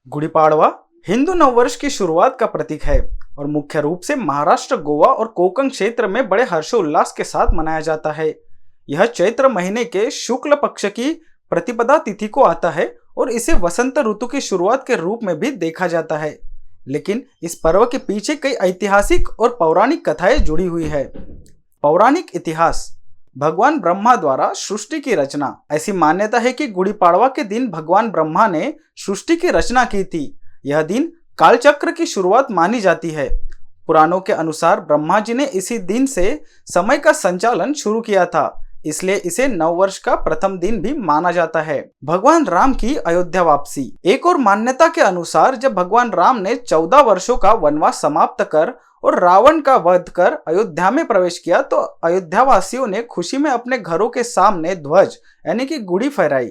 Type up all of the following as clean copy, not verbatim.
गुड़ी पाड़वा हिंदू नववर्ष की शुरुआत का प्रतीक है और मुख्य रूप से महाराष्ट्र, गोवा और कोंकण क्षेत्र में बड़े हर्षोल्लास के साथ मनाया जाता है। यह चैत्र महीने के शुक्ल पक्ष की प्रतिपदा तिथि को आता है और इसे वसंत ऋतु की शुरुआत के रूप में भी देखा जाता है। लेकिन इस पर्व के पीछे कई ऐतिहासिक और पौराणिक कथाएं जुड़ी हुई है। पौराणिक इतिहास। भगवान ब्रह्मा द्वारा सृष्टि की रचना। ऐसी मान्यता है कि गुड़ी पाड़वा के दिन भगवान ब्रह्मा ने सृष्टि की रचना की थी। यह दिन कालचक्र की शुरुआत मानी जाती है। पुराणों के अनुसार ब्रह्मा जी ने इसी दिन से समय का संचालन शुरू किया था, इसलिए इसे नववर्ष का प्रथम दिन भी माना जाता है। भगवान राम की अयोध्या वापसी। एक और मान्यता के अनुसार जब भगवान राम ने 14 वर्षों का वनवास समाप्त कर और रावण का वध कर अयोध्या में प्रवेश किया तो अयोध्या वासियों ने खुशी में अपने घरों के सामने ध्वज यानी कि गुड़ी फहराई।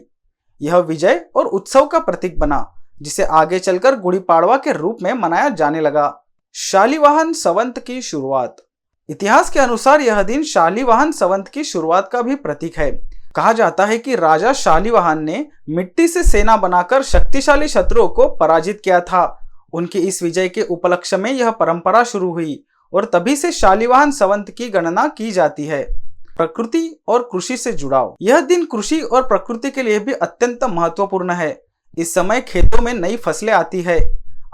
यह विजय और उत्सव का प्रतीक बना, जिसे आगे चलकर गुड़ी पाड़वा के रूप में मनाया जाने लगा। शालिवाहन संवत की शुरुआत। इतिहास के अनुसार यह दिन शालिवाहन संवत की शुरुआत का भी प्रतीक है। कहा जाता है कि राजा शालिवाहन ने मिट्टी से सेना बनाकर शक्तिशाली शत्रुओं को पराजित किया था। उनकी इस विजय के उपलक्ष्य में यह परंपरा शुरू हुई और तभी से शालिवाहन संवत की गणना की जाती है। प्रकृति और कृषि से जुड़ाव। यह दिन कृषि और प्रकृति के लिए भी अत्यंत महत्वपूर्ण है। इस समय खेतों में नई फसलें आती है,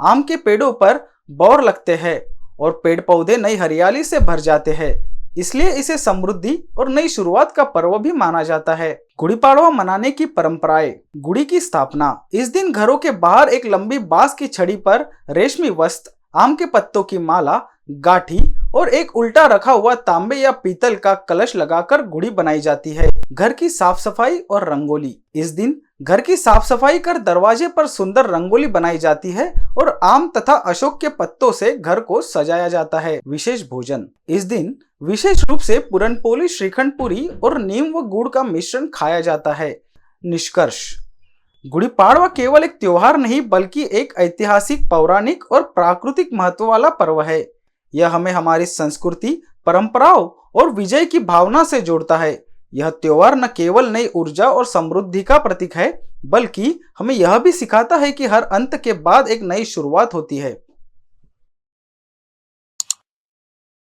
आम के पेड़ों पर बौर लगते हैं और पेड़ पौधे नई हरियाली से भर जाते हैं, इसलिए इसे समृद्धि और नई शुरुआत का पर्व भी माना जाता है। गुड़ी पाड़वा मनाने की परंपराएं। गुड़ी की स्थापना। इस दिन घरों के बाहर एक लंबी बांस की छड़ी पर रेशमी वस्त्र, आम के पत्तों की माला, गाठी और एक उल्टा रखा हुआ तांबे या पीतल का कलश लगाकर गुड़ी बनाई जाती है। घर की साफ सफाई और रंगोली। इस दिन घर की साफ सफाई कर दरवाजे पर सुंदर रंगोली बनाई जाती है और आम तथा अशोक के पत्तों से घर को सजाया जाता है। विशेष भोजन। इस दिन विशेष रूप से पुरनपोली, श्रीखंड पुरी और नीम व गुड़ का मिश्रण खाया जाता है। निष्कर्ष। गुड़ी पाड़वा केवल एक त्योहार नहीं बल्कि एक ऐतिहासिक, पौराणिक और प्राकृतिक महत्व वाला पर्व है। यह हमें हमारी संस्कृति, परंपराओं और विजय की भावना से जोड़ता है। यह त्योहार न केवल नई ऊर्जा और समृद्धि का प्रतीक है बल्कि हमें यह भी सिखाता है कि हर अंत के बाद एक नई शुरुआत होती है।